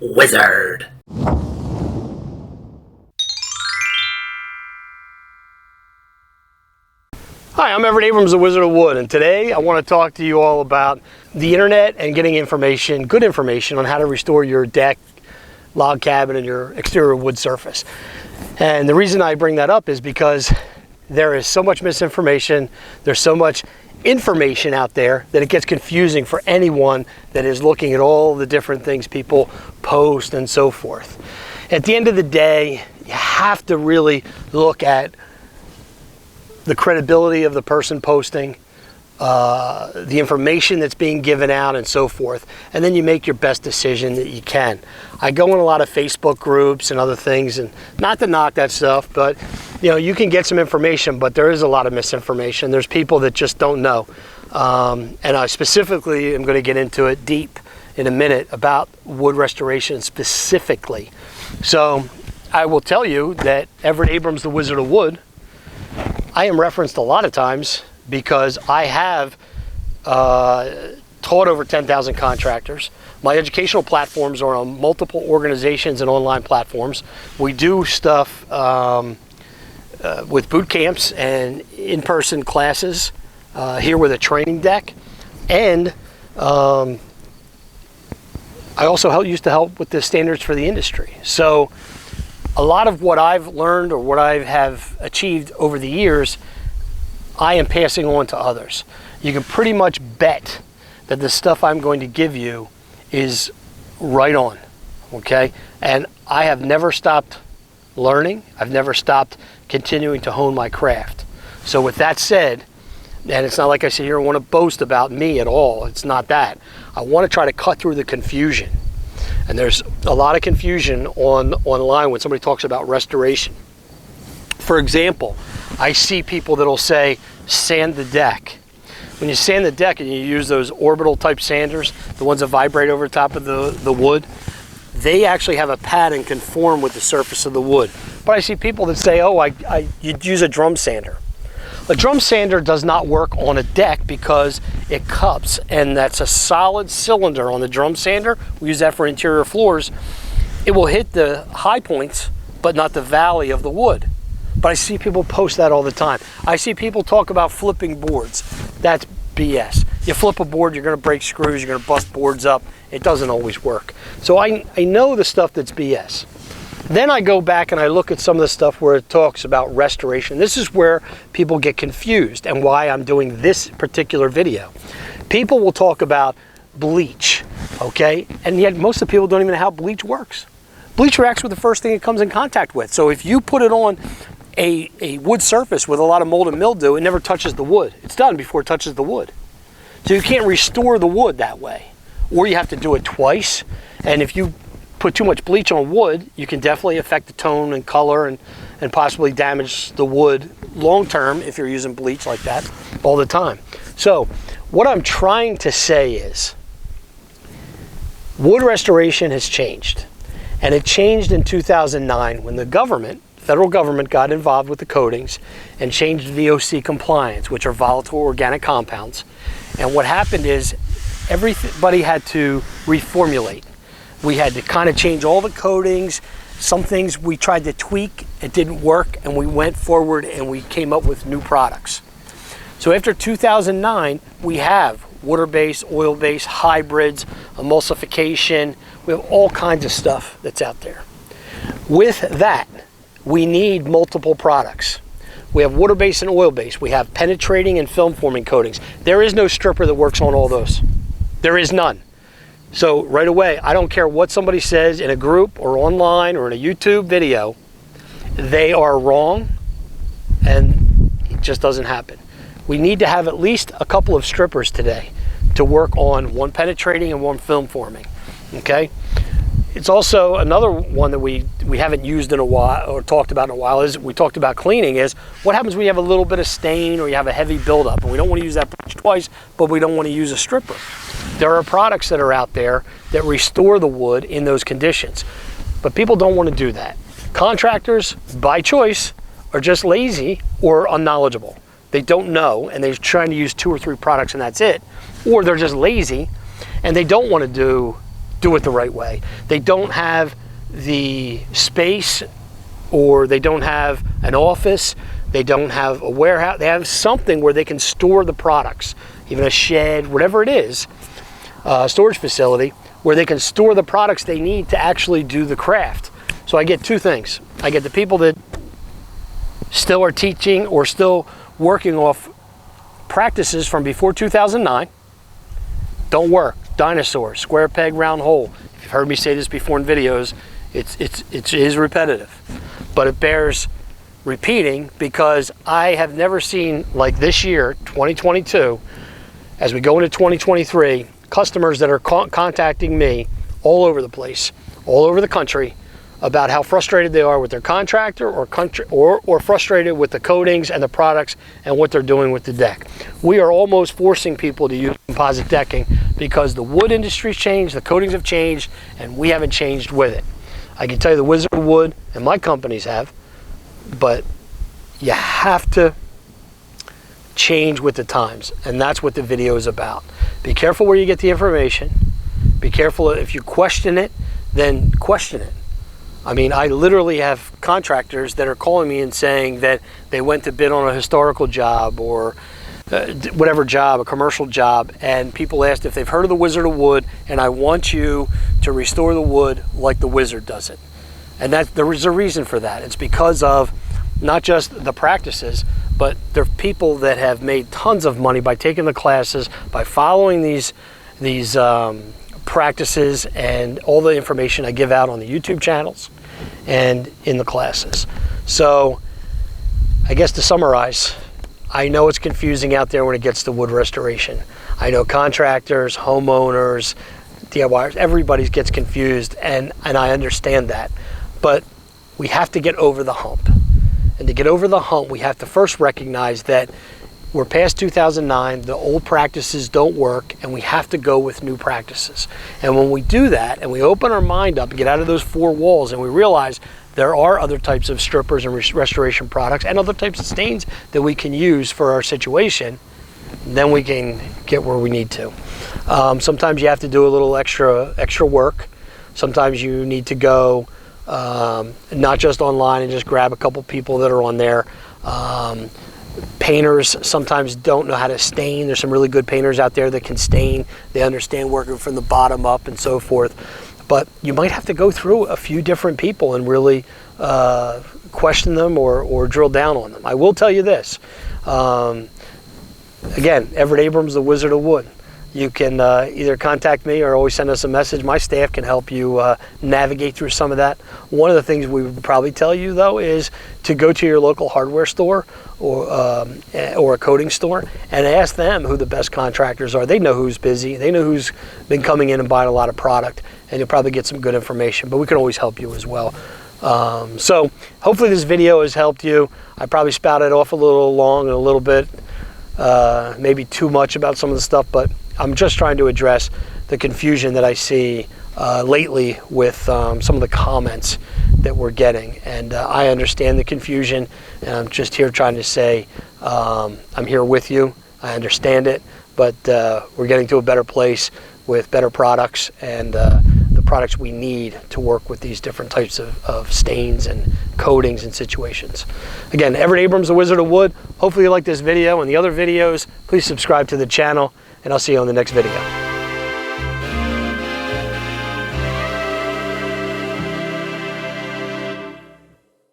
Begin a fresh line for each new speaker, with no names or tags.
wizard. Hi, I'm Everett Abrams, the Wizard of Wood, and today I want to talk to you all about the internet and getting information, good information on how to restore your deck, log cabin, and your exterior wood surface. And the reason I bring that up is because there is so much misinformation, there's so much information out there that it gets confusing for anyone that is looking at all the different things people post and so forth. At the end of the day, you have to really look at the credibility of the person posting, the information that's being given out and so forth, and then you make your best decision that you can. I go in a lot of Facebook groups and other things, and not to knock that stuff, but you can get some information, but there is a lot of misinformation. There's people that just don't know. And I specifically am going to get into it deep in a minute about wood restoration specifically. So I will tell you that Everett Abrams, the Wizard of Wood, I am referenced a lot of times because I have taught over 10,000 contractors. My educational platforms are on multiple organizations and online platforms. We do stuff with boot camps and in-person classes here with a training deck. And I also used to help with the standards for the industry. So a lot of what I've learned or what I have achieved over the years, I am passing on to others. You can pretty much bet that the stuff I'm going to give you is right on, okay? And I have never stopped learning. I've never stopped continuing to hone my craft. So with that said, and it's not like I sit here and want to boast about me at all. It's not that. I want to try to cut through the confusion. And there's a lot of confusion online when somebody talks about restoration. For example, I see people that'll say, sand the deck. When you sand the deck and you use those orbital type sanders, the ones that vibrate over top of the wood, they actually have a pad and conform with the surface of the wood. But I see people that say, oh, you'd use a drum sander. A drum sander does not work on a deck because it cups, and that's a solid cylinder on the drum sander. We use that for interior floors. It will hit the high points, but not the valley of the wood. But I see people post that all the time. I see people talk about flipping boards. That's BS. You flip a board, you're going to break screws, you're going to bust boards up. It doesn't always work. So I know the stuff that's BS. Then I go back and I look at some of the stuff where it talks about restoration. This is where people get confused and why I'm doing this particular video. People will talk about bleach, okay? And yet most of the people don't even know how bleach works. Bleach reacts with the first thing it comes in contact with. So if you put it on a wood surface with a lot of mold and mildew, it never touches the wood. It's done before it touches the wood. So you can't restore the wood that way. Or you have to do it twice. And if you put too much bleach on wood, you can definitely affect the tone and color and possibly damage the wood long term if you're using bleach like that all the time. So what I'm trying to say is wood restoration has changed. And it changed in 2009 when the federal government got involved with the coatings and changed VOC compliance, which are volatile organic compounds. And what happened is everybody had to reformulate. We had to kind of change all the coatings. Some things we tried to tweak, it didn't work, and we went forward and we came up with new products. So after 2009, we have water-based, oil-based, hybrids, emulsification. We have all kinds of stuff that's out there. With that, we need multiple products. We have water-based and oil-based. We have penetrating and film-forming coatings. There is no stripper that works on all those. There is none. So right away, I don't care what somebody says in a group or online or in a YouTube video, they are wrong, and it just doesn't happen. We need to have at least a couple of strippers today to work on one penetrating and one film forming, okay? It's also another one that we haven't used in a while or talked about in a while is we talked about cleaning is what happens when you have a little bit of stain or you have a heavy buildup, and we don't want to use that bleach twice, but we don't want to use a stripper. There are products that are out there that restore the wood in those conditions, but people don't want to do that. Contractors, by choice, are just lazy or unknowledgeable. They don't know, and they're trying to use 2 or 3 products and that's it. Or they're just lazy and they don't want to do do it the right way. They don't have the space, or they don't have an office, they don't have a warehouse. They have something where they can store the products, even a shed, whatever it is, storage facility, where they can store the products they need to actually do the craft. So I get two things. I get the people that still are teaching or still working off practices from before 2009. Don't work. Dinosaur, square peg, round hole. If you've heard me say this before in videos, it is repetitive, but it bears repeating, because I have never seen, like this year, 2022, as we go into 2023, customers that are contacting me all over the place, all over the country, about how frustrated they are with their contractor, or frustrated with the coatings and the products and what they're doing with the deck. We are almost forcing people to use composite decking because the wood industry's changed, the coatings have changed, and we haven't changed with it. I can tell you the Wizard of Wood and my companies have, but you have to change with the times, and that's what the video is about. Be careful where you get the information. Be careful if you question it, then question it. I mean, I literally have contractors that are calling me and saying that they went to bid on a historical job, or whatever job, a commercial job, and people asked if they've heard of the Wizard of Wood, and I want you to restore the wood like the Wizard does it. And there is a reason for that. It's because of not just the practices, but there are people that have made tons of money by taking the classes, by following these practices and all the information I give out on the YouTube channels and in the classes. So I guess to summarize, I know it's confusing out there when it gets to wood restoration. I know contractors, homeowners, DIYers, everybody gets confused, and I understand that. But we have to get over the hump. And to get over the hump, we have to first recognize that we're past 2009, the old practices don't work, and we have to go with new practices. And when we do that, and we open our mind up and get out of those four walls, and we realize there are other types of strippers and restoration products and other types of stains that we can use for our situation, then we can get where we need to. Sometimes you have to do a little extra work. Sometimes you need to go not just online and just grab a couple people that are on there. Painters sometimes don't know how to stain. There's some really good painters out there that can stain. They understand working from the bottom up and so forth. But you might have to go through a few different people and really question them or drill down on them. I will tell you this. Again, Everett Abrams, the Wizard of Wood. You can either contact me or always send us a message. My staff can help you navigate through some of that. One of the things we would probably tell you, though, is to go to your local hardware store or a coating store and ask them who the best contractors are. They know who's busy. They know who's been coming in and buying a lot of product, and you'll probably get some good information. But we can always help you as well. So hopefully this video has helped you. I probably spouted off a little long and a little bit, maybe too much about some of the stuff, but I'm just trying to address the confusion that I see lately with some of the comments that we're getting. And I understand the confusion, and I'm just here trying to say I'm here with you. I understand it, but we're getting to a better place with better products and the products we need to work with these different types of stains and coatings and situations. Again, Everett Abrams, the Wizard of Wood. Hopefully you like this video and the other videos. Please subscribe to the channel, and I'll see you on the next video.